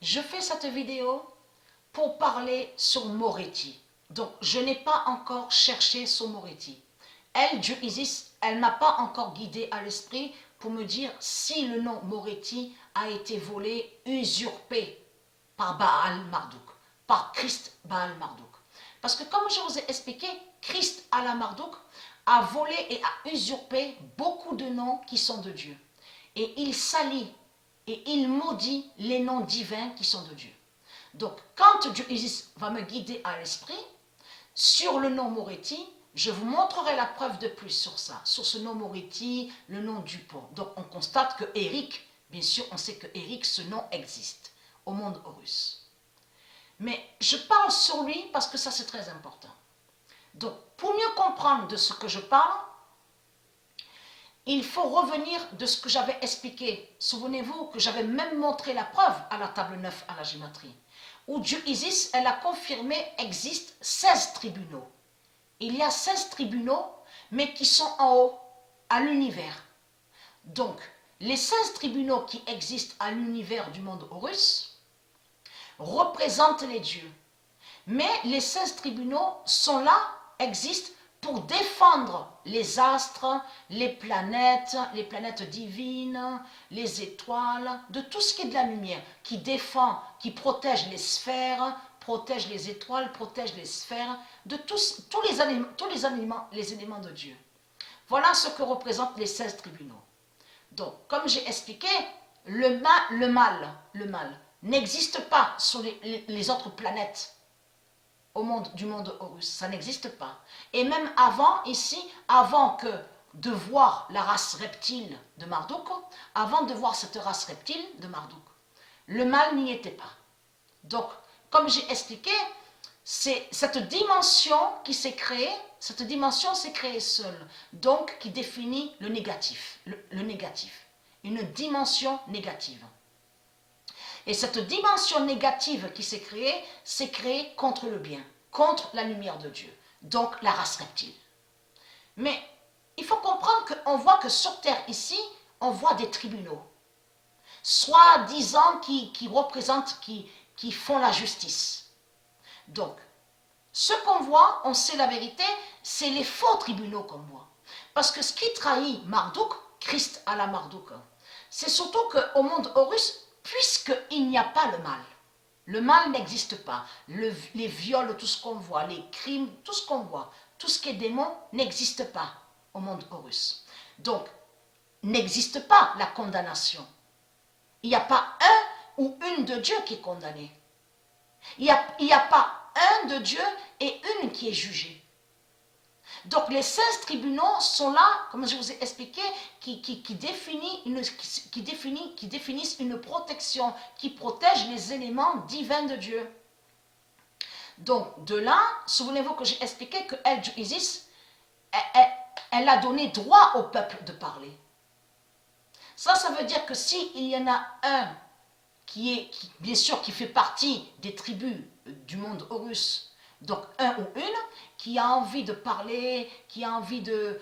Je fais cette vidéo pour parler sur Moretti. Donc, je n'ai pas encore cherché sur Moretti. Elle, Dieu Isis, elle ne m'a pas encore guidé à l'esprit pour me dire si le nom Moretti a été volé, usurpé par Baal Marduk, par Christ Baal Marduk. Parce que comme je vous ai expliqué, Christ Allah Marduk a volé et a usurpé beaucoup de noms qui sont de Dieu. Et il salit et il maudit les noms divins qui sont de Dieu. Donc, quand Dieu Isis va me guider à l'esprit, sur le nom Moretti, je vous montrerai la preuve de plus sur ça, sur ce nom Moretti, le nom Dupont. Donc, on constate que Eric, bien sûr, on sait que Eric, ce nom existe au monde Horus. Mais je parle sur lui parce que ça, c'est très important. Donc, pour mieux comprendre de ce que je parle, il faut revenir de ce que j'avais expliqué. Souvenez-vous que j'avais même montré la preuve à la table 9 à la gématrie, où Dieu Isis, elle a confirmé, existe 16 tribunaux. Il y a 16 tribunaux, mais qui sont en haut, à l'univers. Donc, les 16 tribunaux qui existent à l'univers du monde Horus représentent les dieux. Mais les 16 tribunaux sont là, existent pour défendre les astres, les planètes divines, les étoiles, de tout ce qui est de la lumière, qui défend, qui protège les sphères, protège les étoiles, protège les sphères, de tous les éléments de Dieu. Voilà ce que représentent les 16 tribunaux. Donc, comme j'ai expliqué, le mal n'existe pas sur les autres planètes du monde Horus, ça n'existe pas. Et même avant, ici, avant de voir la race reptile de Marduk, avant de voir cette race reptile de Marduk, le mal n'y était pas. Donc, comme j'ai expliqué, c'est cette dimension qui s'est créée, cette dimension s'est créée seule, donc qui définit le négatif, le négatif, une dimension négative. Et cette dimension négative qui s'est créée contre le bien, contre la lumière de Dieu, donc la race reptile. Mais il faut comprendre qu'on voit que sur Terre ici, on voit des tribunaux, soi-disant qui représentent, qui font la justice. Donc, ce qu'on voit, on sait la vérité, c'est les faux tribunaux qu'on voit. Parce que ce qui trahit Marduk, Christ à la Marduk, c'est surtout qu'au monde Horus, puisqu'il n'y a pas le mal n'existe pas. Les viols, tout ce qu'on voit, les crimes, tout ce qu'on voit, tout ce qui est démon n'existe pas au monde Horus. Donc, n'existe pas la condamnation. Il n'y a pas un ou une de Dieu qui est condamné. Il n'y a pas un de Dieu et une qui est jugée. Donc les 16 tribunaux sont là, comme je vous ai expliqué, qui définissent une protection, qui protègent les éléments divins de Dieu. Donc de là, souvenez-vous que j'ai expliqué que elle, Isis, elle a donné droit au peuple de parler. Ça veut dire que s'il y en a un bien sûr, qui fait partie des tribus du monde Horus, donc un ou une, qui a envie de parler, qui a envie de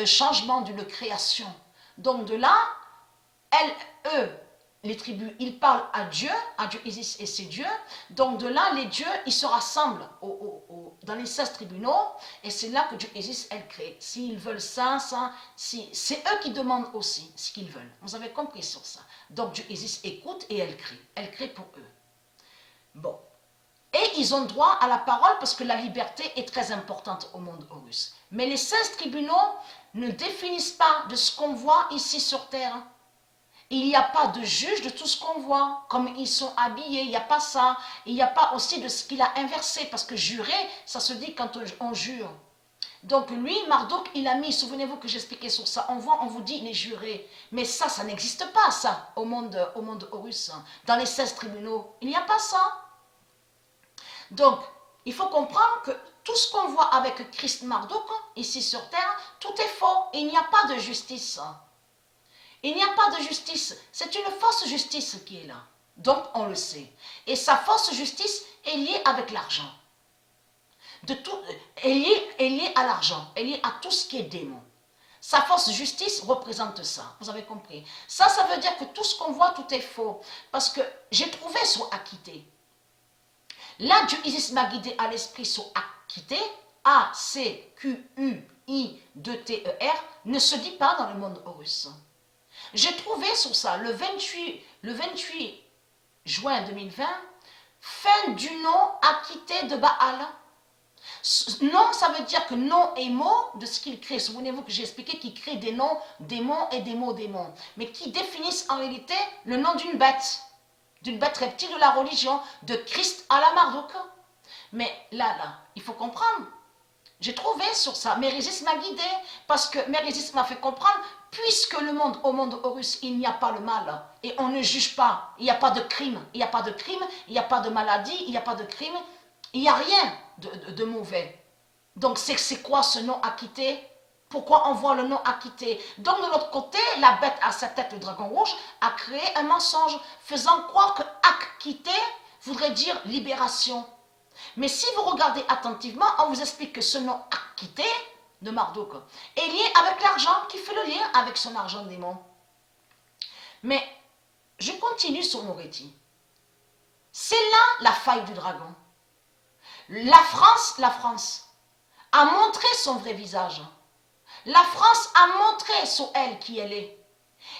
changement, d'une création. Donc de là, eux, les tribus, ils parlent à Dieu Isis et ses dieux. Donc de là, les dieux, ils se rassemblent dans les 16 tribunaux, et c'est là que Dieu Isis, elle crée. S'ils veulent ça, c'est eux qui demandent aussi ce qu'ils veulent. Vous avez compris sur ça. Donc Dieu Isis écoute et elle crée. Elle crée pour eux. Bon. Et ils ont droit à la parole parce que la liberté est très importante au monde Horus. Mais les 16 tribunaux ne définissent pas de ce qu'on voit ici sur Terre. Il n'y a pas de juge de tout ce qu'on voit, comme ils sont habillés, il n'y a pas ça. Il n'y a pas aussi de ce qu'il a inversé, parce que jurer, ça se dit quand on jure. Donc lui, Marduk, il a mis, souvenez-vous que j'expliquais sur ça, on vous dit les jurés. Mais ça n'existe pas, ça, au monde Horus. Dans les 16 tribunaux, il n'y a pas ça. Donc, il faut comprendre que tout ce qu'on voit avec Christ Marduk, ici sur Terre, tout est faux. Il n'y a pas de justice. Il n'y a pas de justice. C'est une fausse justice qui est là. Donc, on le sait. Et sa fausse justice est liée avec l'argent. Est liée à l'argent. Elle est liée à tout ce qui est démon. Sa fausse justice représente ça. Vous avez compris? Ça veut dire que tout ce qu'on voit, tout est faux. Parce que j'ai trouvé sur acquitté. Là, Dieu Isis m'a guidé à l'esprit sur acquitté. A-C-Q-U-I-2-T-E-R ne se dit pas dans le monde horus. J'ai trouvé sur ça le 28 juin 2020, fin du nom acquitté de Baal. Non, ça veut dire que nom et mot de ce qu'il crée. Souvenez-vous que j'ai expliqué qu'il crée des noms, démons et des mots démons. Mais qui définissent en réalité le nom d'une bête reptile de la religion, de Christ à la Marduk. Mais là, il faut comprendre. J'ai trouvé sur ça, Mérésis m'a guidé, parce que Mérésis m'a fait comprendre, puisque au monde horus, il n'y a pas le mal, et on ne juge pas, il n'y a pas de crime, il n'y a pas de crime, il n'y a pas de maladie, il n'y a pas de crime, il n'y a rien de mauvais. Donc c'est quoi ce nom acquitté? Pourquoi on voit le nom acquitté? Donc de l'autre côté, la bête à sa tête, le dragon rouge, a créé un mensonge, faisant croire que acquitté voudrait dire libération. Mais si vous regardez attentivement, on vous explique que ce nom acquitté de Marduk est lié avec l'argent, qui fait le lien avec son argent démon. Mais je continue sur Moretti. C'est là la faille du dragon. La France a montré son vrai visage. La France a montré sur elle qui elle est.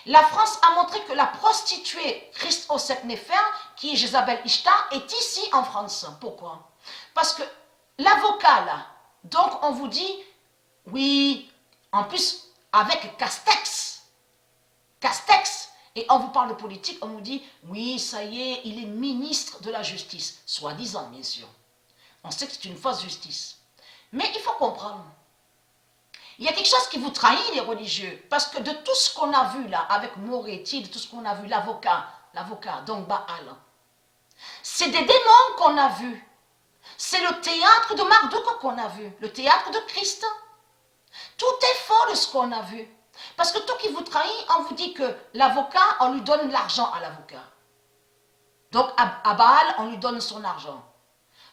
La France a montré que la prostituée Christ au sept Néfer, qui est Jézabel Ishtar, est ici en France. Pourquoi? Parce que l'avocat là, donc on vous dit, oui, en plus avec Castex, et on vous parle de politique, on vous dit, oui, ça y est, il est ministre de la justice, soi-disant bien sûr. On sait que c'est une fausse justice. Mais il faut comprendre. Il y a quelque chose qui vous trahit, les religieux, parce que de tout ce qu'on a vu là, avec Moretti, de tout ce qu'on a vu, l'avocat, donc Baal, c'est des démons qu'on a vus. C'est le théâtre de Marduk qu'on a vu, le théâtre de Christ. Tout est faux de ce qu'on a vu. Parce que tout qui vous trahit, on vous dit que l'avocat, on lui donne l'argent à l'avocat. Donc à Baal, on lui donne son argent.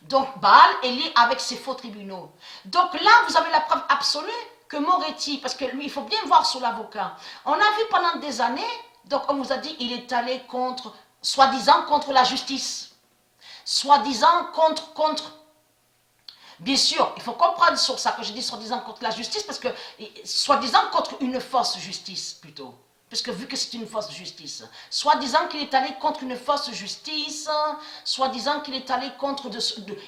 Donc Baal est lié avec ses faux tribunaux. Donc là, vous avez la preuve absolue que Moretti, parce que lui, il faut bien voir sur l'avocat. On a vu pendant des années, donc on vous a dit, il est allé soi-disant contre la justice. Soi-disant contre. Bien sûr, il faut comprendre sur ça que je dis soi-disant contre la justice, parce que soi-disant contre une fausse justice plutôt. Puisque vu que c'est une fausse justice, soi-disant qu'il est allé contre une fausse justice, soi-disant qu'il est allé contre...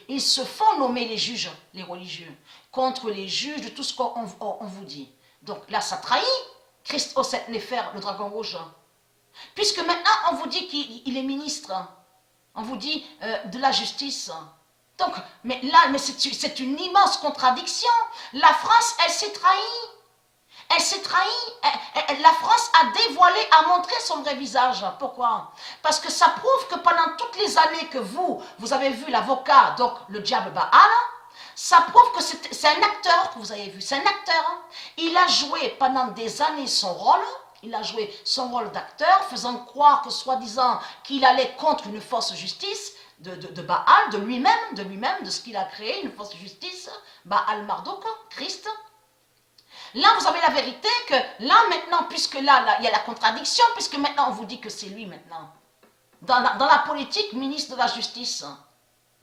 ils se font nommer les juges, les religieux, contre les juges de tout ce qu'on vous dit. Donc là, ça trahit Christ au sept Néfer, le dragon rouge. Puisque maintenant, on vous dit qu'il est ministre, on vous dit de la justice. Donc, mais c'est une immense contradiction. La France, elle s'est trahie. Elle s'est trahie. La France a dévoilé, a montré son vrai visage. Pourquoi? Parce que ça prouve que pendant toutes les années que vous avez vu l'avocat, donc le diable Baal, ça prouve que c'est un acteur que vous avez vu. C'est un acteur. Il a joué pendant des années son rôle. Il a joué son rôle d'acteur, faisant croire que soi-disant qu'il allait contre une fausse justice de Baal, de lui-même, de ce qu'il a créé, une fausse justice, Baal Marduk, Christ. Là, vous avez la vérité que là, maintenant, puisque là, il y a la contradiction, puisque maintenant, on vous dit que c'est lui, maintenant. Dans la politique, ministre de la Justice.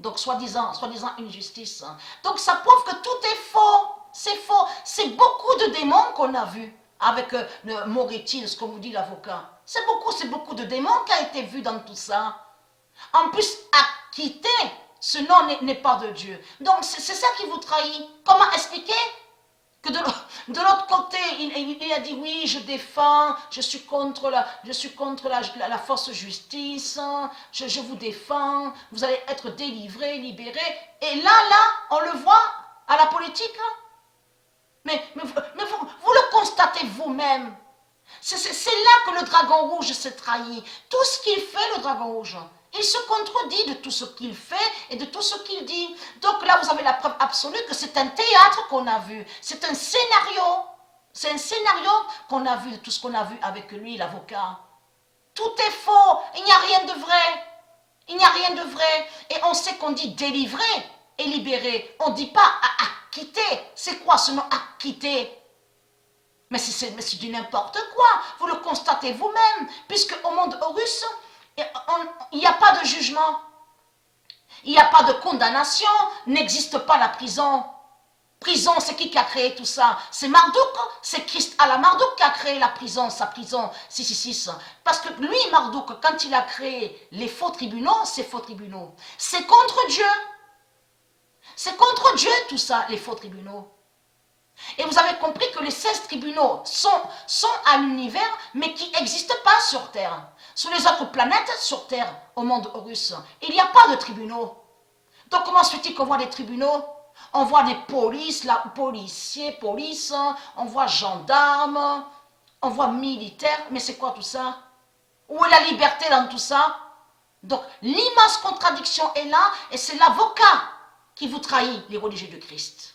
Donc, soi-disant une justice. Donc, ça prouve que tout est faux. C'est faux. C'est beaucoup de démons qu'on a vus avec le Moretti, ce qu'on vous dit, l'avocat. C'est beaucoup de démons qui a été vu dans tout ça. En plus, acquitté, ce nom n'est pas de Dieu. Donc, c'est ça qui vous trahit. Comment expliquer que de l'autre côté, il a dit oui, je défends, je suis contre la fausse justice, je vous défends, vous allez être délivrés, libérés. Et là, on le voit à la politique. Mais vous le constatez vous-même. C'est là que le dragon rouge s'est trahi. Tout ce qu'il fait, le dragon rouge, il se contredit de tout ce qu'il fait et de tout ce qu'il dit. Donc là, vous avez la preuve absolue que c'est un théâtre qu'on a vu. C'est un scénario. C'est un scénario qu'on a vu, de tout ce qu'on a vu avec lui, l'avocat. Tout est faux. Il n'y a rien de vrai. Il n'y a rien de vrai. Et on sait qu'on dit délivrer et libérer. On ne dit pas acquitter. C'est quoi ce nom acquitter? Mais c'est du n'importe quoi. Vous le constatez vous-même, puisque au monde Horus, il n'y a pas de jugement. Il n'y a pas de condamnation, n'existe pas la prison. Prison, c'est qui a créé tout ça? C'est Marduk, c'est Christ à la Marduk qui a créé la prison, sa prison 666. Parce que lui, Marduk, quand il a créé les faux tribunaux, ces faux tribunaux, c'est contre Dieu. C'est contre Dieu tout ça, les faux tribunaux. Et vous avez compris que les 16 tribunaux sont à l'univers, mais qui n'existent pas sur Terre. Sur les autres planètes, sur Terre, au monde Horus, il n'y a pas de tribunaux. Donc comment se fait-il qu'on voit des tribunaux? On voit des polices, policiers, police, on voit gendarmes, on voit militaires, mais c'est quoi tout ça? Où est la liberté dans tout ça? Donc l'immense contradiction est là, et c'est l'avocat qui vous trahit, les religieux de Christ.